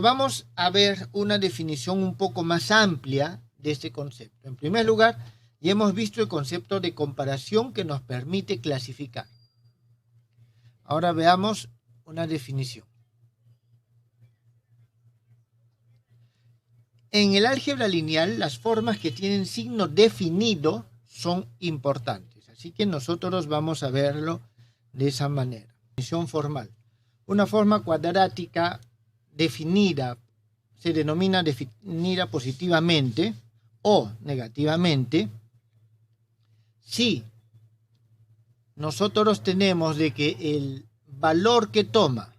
Vamos a ver una definición un poco más amplia de este concepto. En primer lugar, ya hemos visto el concepto de comparación que nos permite clasificar. Ahora veamos una definición. En el álgebra lineal, las formas que tienen signo definido son importantes. Así que nosotros vamos a verlo de esa manera. Definición formal. Una forma cuadrática definida se denomina definida positivamente o negativamente si nosotros tenemos de que el valor que toma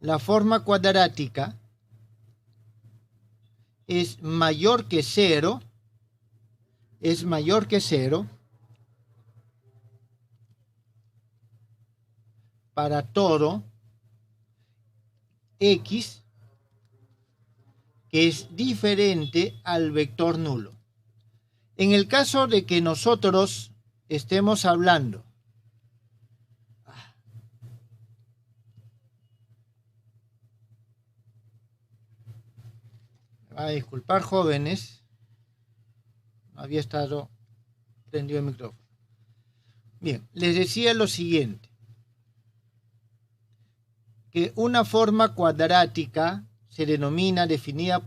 la forma cuadrática es mayor que cero para todo x que es diferente al vector nulo. En el caso de que nosotros estemos hablando a disculpar, jóvenes, no había estado prendido el micrófono. Bien, les decía lo siguiente, que una forma cuadrática se denomina definida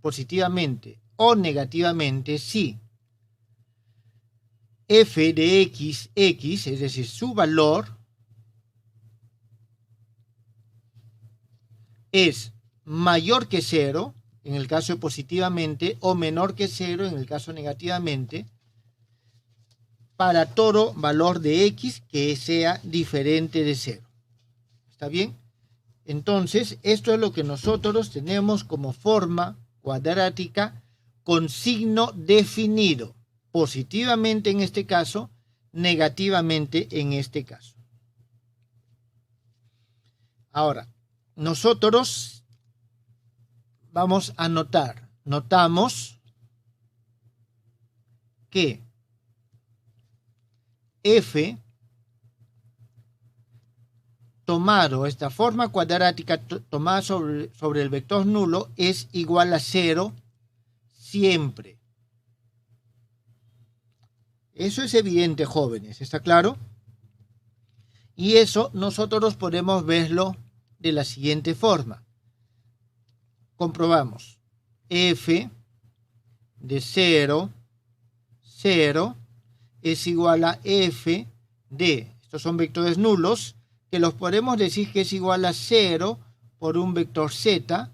positivamente o negativamente si f de x, es decir, su valor es mayor que cero, en el caso de positivamente, o menor que cero, en el caso negativamente, para todo valor de x que sea diferente de cero. ¿Está bien? Entonces, esto es lo que nosotros tenemos como forma cuadrática con signo definido, positivamente en este caso, negativamente en este caso. Ahora, nosotros vamos a notamos que f tomado, esta forma cuadrática tomada sobre el vector nulo es igual a 0 siempre. Eso es evidente, jóvenes, ¿está claro? Y eso nosotros podemos verlo de la siguiente forma. Comprobamos. F de 0, 0 es igual a f de, estos son vectores nulos, que los podemos decir que es igual a 0 por un vector z,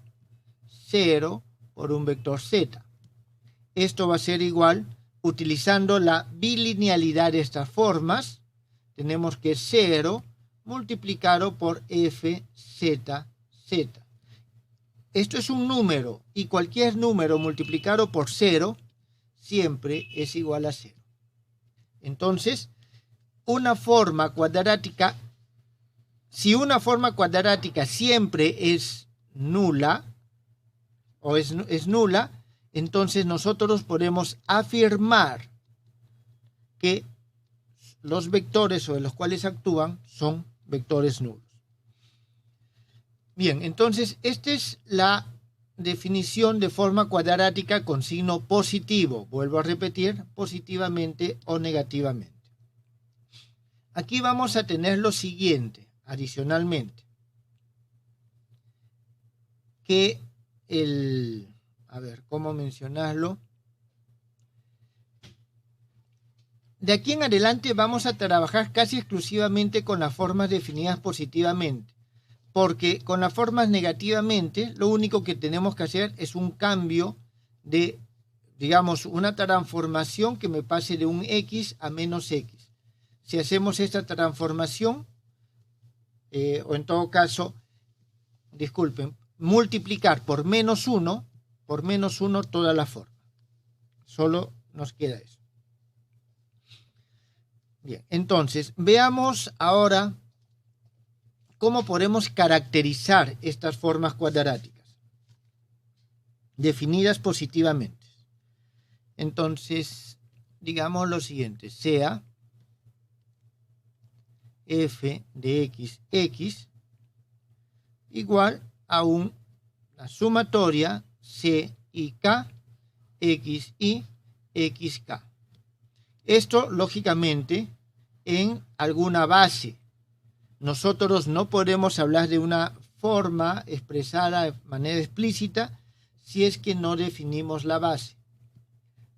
0 por un vector z. Esto va a ser igual, utilizando la bilinealidad de estas formas, tenemos que 0 multiplicado por f, z, z. Esto es un número y cualquier número multiplicado por 0 siempre es igual a 0. Entonces, una forma cuadrática, si una forma cuadrática siempre es nula, es nula, entonces nosotros podemos afirmar que los vectores sobre los cuales actúan son vectores nulos. Bien, entonces esta es la definición de forma cuadrática con signo positivo. Vuelvo a repetir, positivamente o negativamente. Aquí vamos a tener lo siguiente, adicionalmente, que a ver, ¿cómo mencionarlo? De aquí en adelante vamos a trabajar casi exclusivamente con las formas definidas positivamente, porque con las formas negativamente lo único que tenemos que hacer es un cambio de, digamos, una transformación que me pase de un x a menos x. Si hacemos esta transformación, o en todo caso, disculpen, multiplicar por menos 1 toda la forma. Solo nos queda eso. Bien, entonces, veamos ahora cómo podemos caracterizar estas formas cuadráticas definidas positivamente. Entonces, digamos lo siguiente, sea f de x igual a un la sumatoria C y K, X y XK. Esto, lógicamente, en alguna base. Nosotros no podemos hablar de una forma expresada de manera explícita si es que no definimos la base.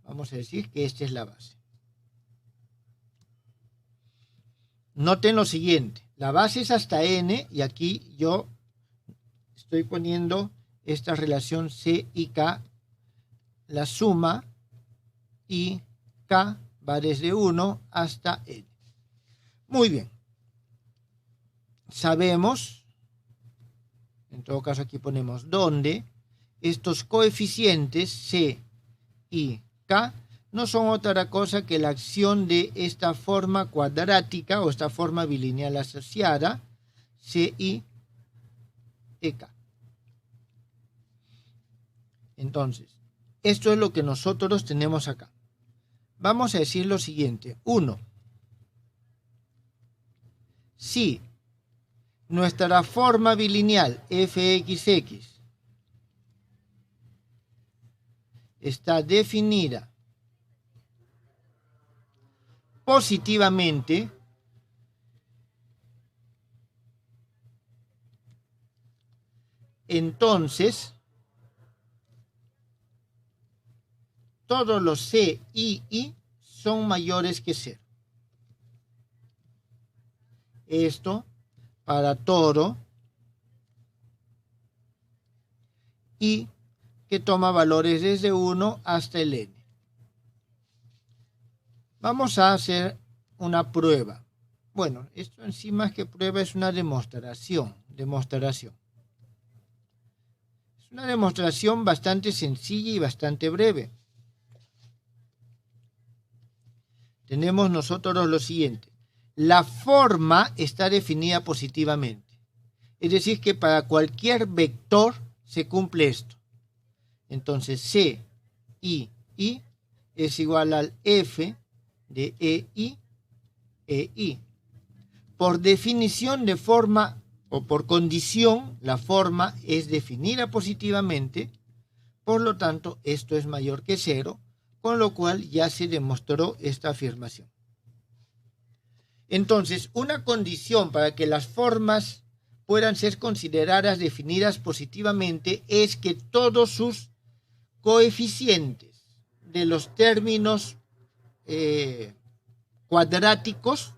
Vamos a decir que esta es la base. Noten lo siguiente, la base es hasta n y aquí yo estoy poniendo esta relación C y K, la suma y K va desde 1 hasta n. Muy bien. Sabemos, en todo caso aquí ponemos donde estos coeficientes C y K no son otra cosa que la acción de esta forma cuadrática o esta forma bilineal asociada, C y EK. Entonces, esto es lo que nosotros tenemos acá. Vamos a decir lo siguiente. 1. Si nuestra forma bilineal fxx está definida positivamente, entonces todos los C y I son mayores que 0. Esto para todo y que toma valores desde 1 hasta el n. Vamos a hacer una prueba. Bueno, esto en sí más que prueba es una demostración. Es una demostración bastante sencilla y bastante breve. Tenemos nosotros lo siguiente. La forma está definida positivamente. Es decir, que para cualquier vector se cumple esto. Entonces, C y I es igual al F de EI. Por definición de forma o por condición, la forma es definida positivamente, por lo tanto, esto es mayor que 0, con lo cual ya se demostró esta afirmación. Entonces, una condición para que las formas puedan ser consideradas definidas positivamente es que todos sus coeficientes de los términos cuadráticos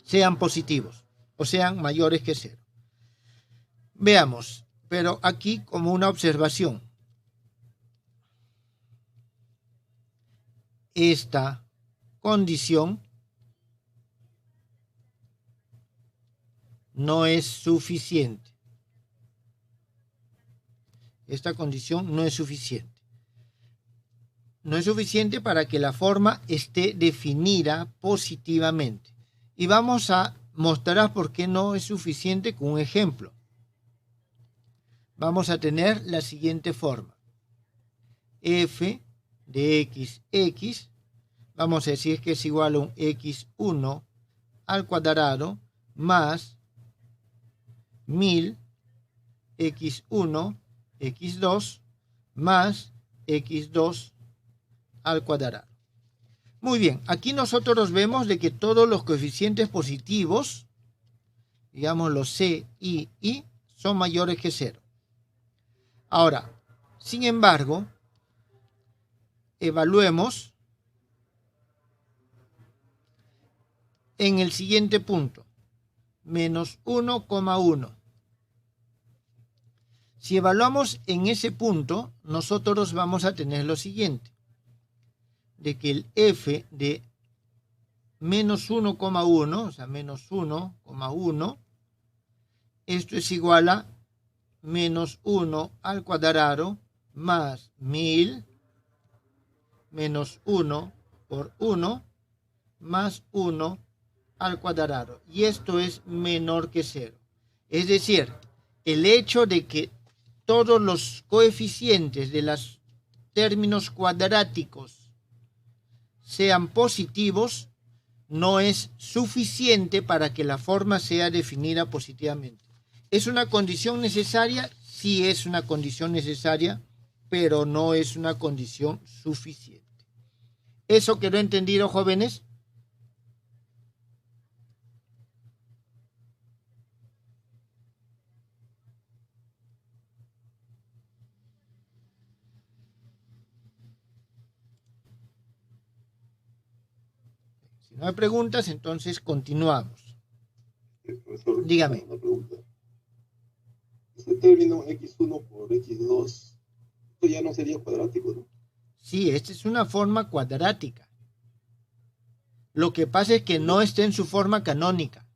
sean positivos o sean mayores que 0. Veamos, pero aquí como una observación. Esta condición no es suficiente. Esta condición no es suficiente. No es suficiente para que la forma esté definida positivamente. Y vamos a mostrar por qué no es suficiente con un ejemplo. Vamos a tener la siguiente forma. F de xx, vamos a decir que es igual a un x1 al cuadrado más 1000 x1 x2 más x2 al cuadrado. Muy bien, aquí nosotros vemos de que todos los coeficientes positivos, digamos los C y I, son mayores que 0. Ahora, sin embargo, evaluemos en el siguiente punto, menos 1,1. Si evaluamos en ese punto, nosotros vamos a tener lo siguiente, de que el f de menos 1,1, o sea, menos 1,1, esto es igual a menos 1 al cuadrado más 1000 menos 1 por 1 más 1 al cuadrado. Y esto es menor que 0. Es decir, el hecho de que todos los coeficientes de los términos cuadráticos sean positivos no es suficiente para que la forma sea definida positivamente. ¿Es una condición necesaria? sí es una condición necesaria, pero no es una condición suficiente. ¿Eso quedó entendido, jóvenes? Si no hay preguntas, entonces continuamos. Profesor, Dígame. una pregunta. Ese término x1 por x2, esto ya no sería cuadrático, ¿no? Sí, esta es una forma cuadrática. Lo que pasa es que no está en su forma canónica.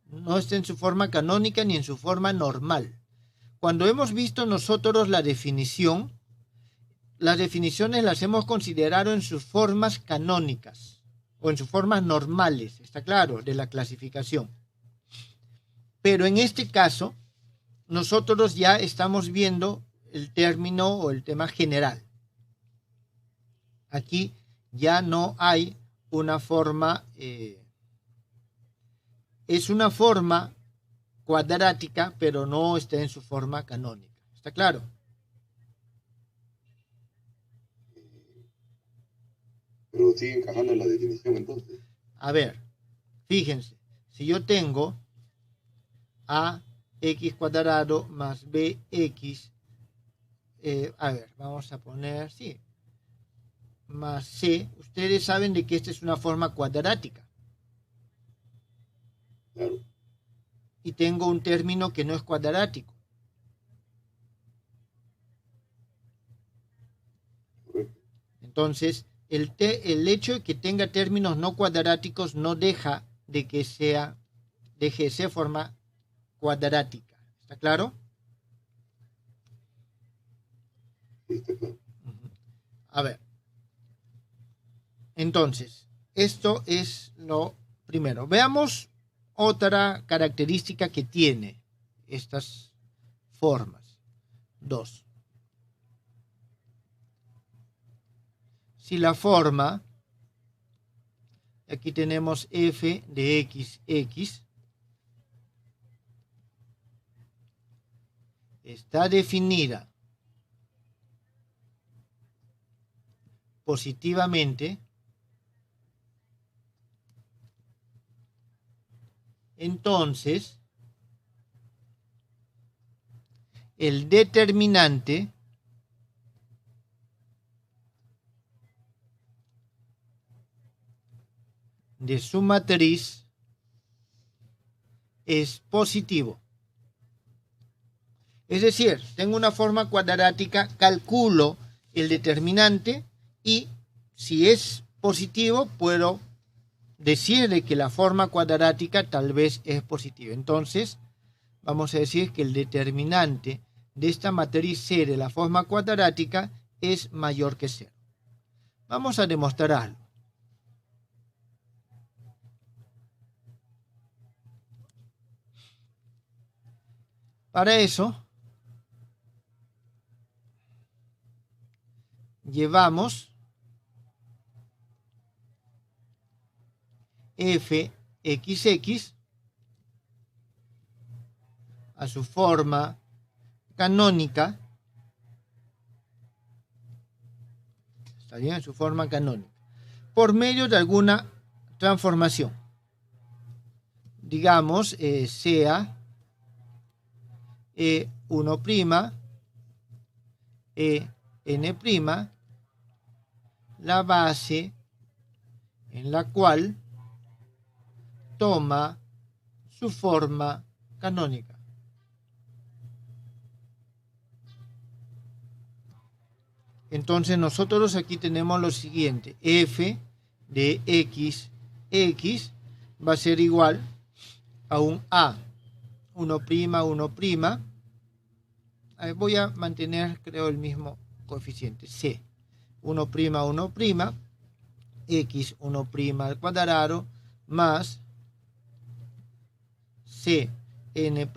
No está en su forma canónica ni en su forma normal. Cuando hemos visto nosotros la definición, las definiciones las hemos considerado en sus formas canónicas o en sus formas normales, está claro, de la clasificación. Pero en este caso, nosotros ya estamos viendo el término o el tema general. Aquí ya no hay una forma, es una forma cuadrática, pero no está en su forma canónica. ¿Está claro? Pero sigue encajando en la definición entonces. A ver, fíjense, si yo tengo ax cuadrado más bx, a ver, vamos a poner, sí, más c, ustedes saben de que esta es una forma cuadrática. Claro. Y tengo un término que no es cuadrático. Correcto. Entonces, el hecho de que tenga términos no cuadráticos no deja de que deje de ser forma cuadrática. ¿Está claro? Sí, está claro. A ver. Entonces, esto es lo primero. Veamos otra característica que tiene estas formas. 2. Si la forma, aquí tenemos f de x, está definida positivamente, entonces el determinante de su matriz es positivo. Es decir, tengo una forma cuadrática, calculo el determinante y si es positivo puedo decir que la forma cuadrática tal vez es positiva. Entonces, vamos a decir que el determinante de esta matriz C de la forma cuadrática es mayor que 0. Vamos a demostrar algo. Para eso, llevamos fxx a su forma canónica, está bien, su forma canónica, por medio de alguna transformación. Digamos, sea E1', En', la base en la cual toma su forma canónica. Entonces nosotros aquí tenemos lo siguiente: f de x va a ser igual a un a 1', 1'. Voy a mantener, creo, el mismo coeficiente, c 1', 1', x 1' al cuadrado más c n',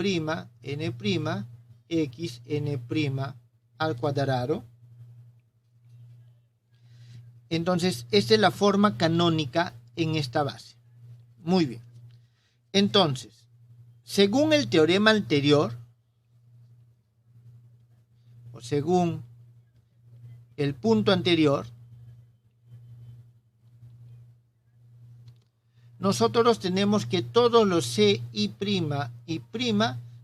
x n' al cuadrado. Entonces, esta es la forma canónica en esta base. Muy bien. Entonces, Según el teorema anterior, o según el punto anterior, nosotros tenemos que todos los C y prima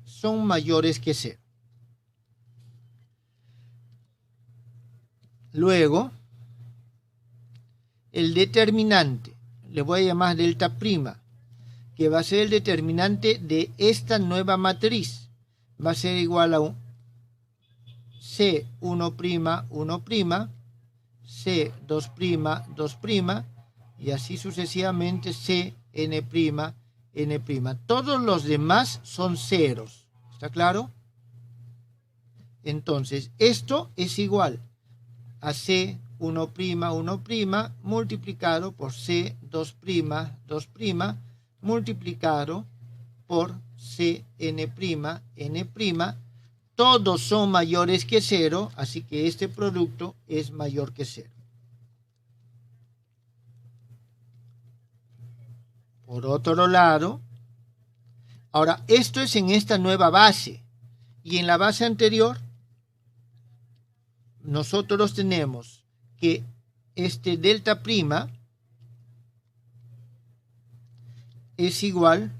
son mayores que 0. Luego, el determinante, le voy a llamar delta prima, que va a ser el determinante de esta nueva matriz, va a ser igual a un C1', 1', C2', 2', y así sucesivamente Cn', n'. Todos los demás son ceros. ¿Está claro? Entonces, esto es igual a C1', 1' multiplicado por C2', 2' multiplicado por Cn', n'. Todos son mayores que 0, así que este producto es mayor que 0. Por otro lado, ahora esto es en esta nueva base, y en la base anterior nosotros tenemos que este delta prima es igual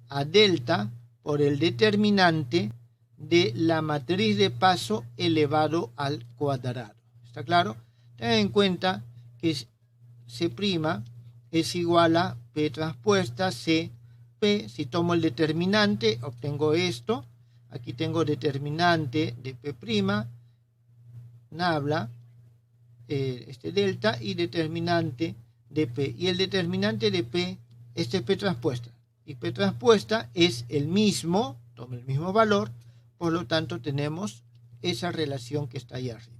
a delta por el determinante de la matriz de paso elevado al cuadrado. ¿Está claro? Ten en cuenta que C' es igual a P transpuesta CP. Si tomo el determinante, obtengo esto. Aquí tengo determinante de P', nabla, este delta, y determinante de P. Y el determinante de P, este es P transpuesta. Y P transpuesta es el mismo, toma el mismo valor, por lo tanto tenemos esa relación que está ahí arriba.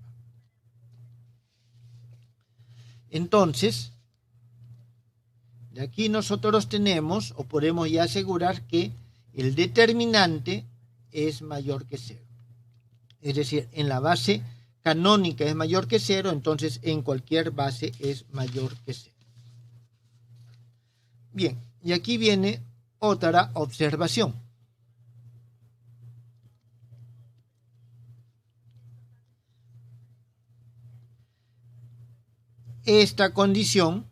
Entonces, de aquí nosotros tenemos, o podemos ya asegurar que el determinante es mayor que 0. Es decir, en la base canónica es mayor que 0, entonces en cualquier base es mayor que 0. Bien, y aquí viene otra observación. Esta condición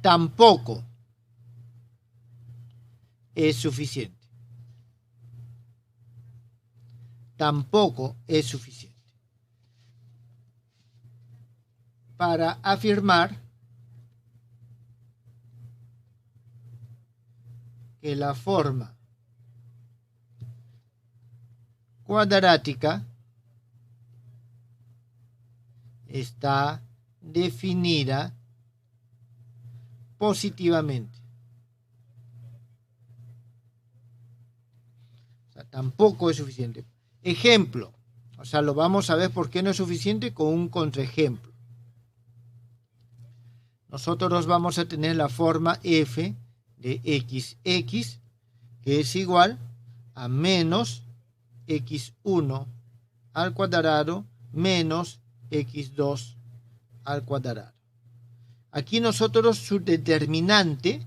tampoco es suficiente. Tampoco es suficiente para afirmar que la forma cuadrática está definida positivamente. O sea, tampoco es suficiente. Ejemplo, o sea, lo vamos a ver por qué no es suficiente con un contraejemplo. Nosotros vamos a tener la forma f de xx, que es igual a menos x1 al cuadrado menos x2 al cuadrado. Aquí nosotros su determinante,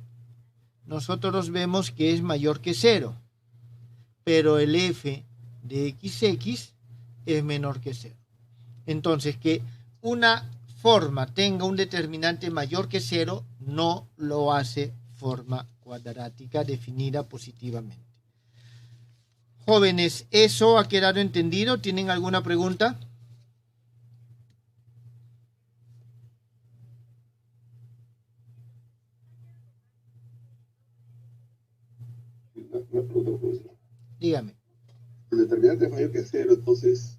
nosotros vemos que es mayor que 0, pero el f de xx es menor que 0. Entonces, que una forma tenga un determinante mayor que 0 no lo hace forma cuadrática definida positivamente. Jóvenes, ¿eso ha quedado entendido? ¿Tienen alguna pregunta? Una pregunta, profesor. Dígame. El determinante es mayor que 0, entonces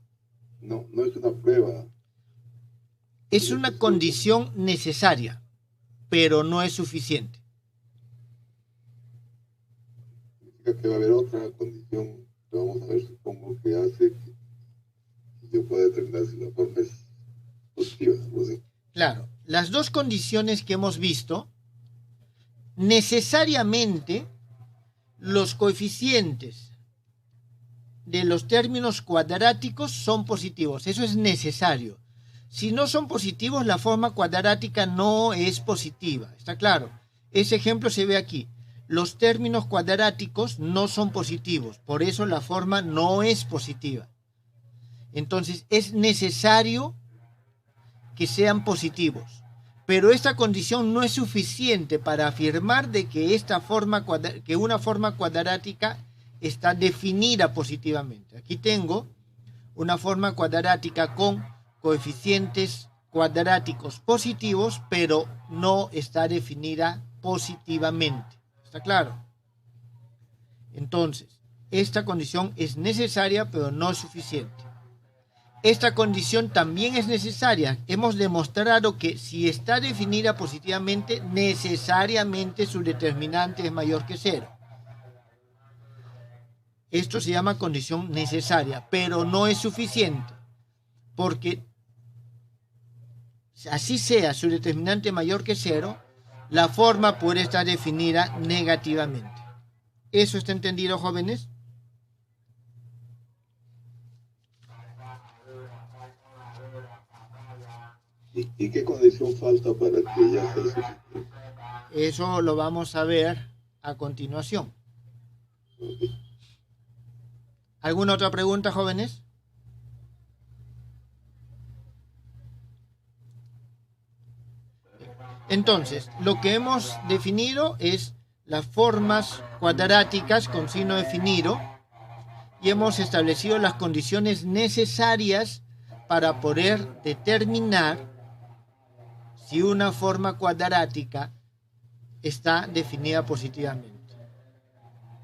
no es una prueba. Es una condición necesaria, pero no es suficiente. Significa que va a haber otra condición que vamos a ver, supongo, que hace que yo pueda determinar si la forma es positiva. ¿No sé? Claro, las dos condiciones que hemos visto, necesariamente los coeficientes de los términos cuadráticos son positivos. Eso es necesario. Si no son positivos, la forma cuadrática no es positiva. ¿Está claro? Ese ejemplo se ve aquí. los términos cuadráticos no son positivos, por eso la forma no es positiva. Entonces es necesario que sean positivos, pero esta condición no es suficiente para afirmar de que una forma cuadrática está definida positivamente. Aquí tengo una forma cuadrática con coeficientes cuadráticos positivos, pero no está definida positivamente. ¿Está claro? Entonces, esta condición es necesaria, pero no es suficiente. Esta condición también es necesaria. Hemos demostrado que si está definida positivamente, necesariamente su determinante es mayor que 0. Esto se llama condición necesaria, pero no es suficiente, porque así sea su determinante mayor que 0, la forma puede estar definida negativamente. ¿Eso está entendido, jóvenes? ¿Y qué condición falta para que ya sea suficiente? Eso lo vamos a ver a continuación. Okay. ¿Alguna otra pregunta, jóvenes? Entonces, lo que hemos definido es las formas cuadráticas con signo definido y hemos establecido las condiciones necesarias para poder determinar si una forma cuadrática está definida positivamente.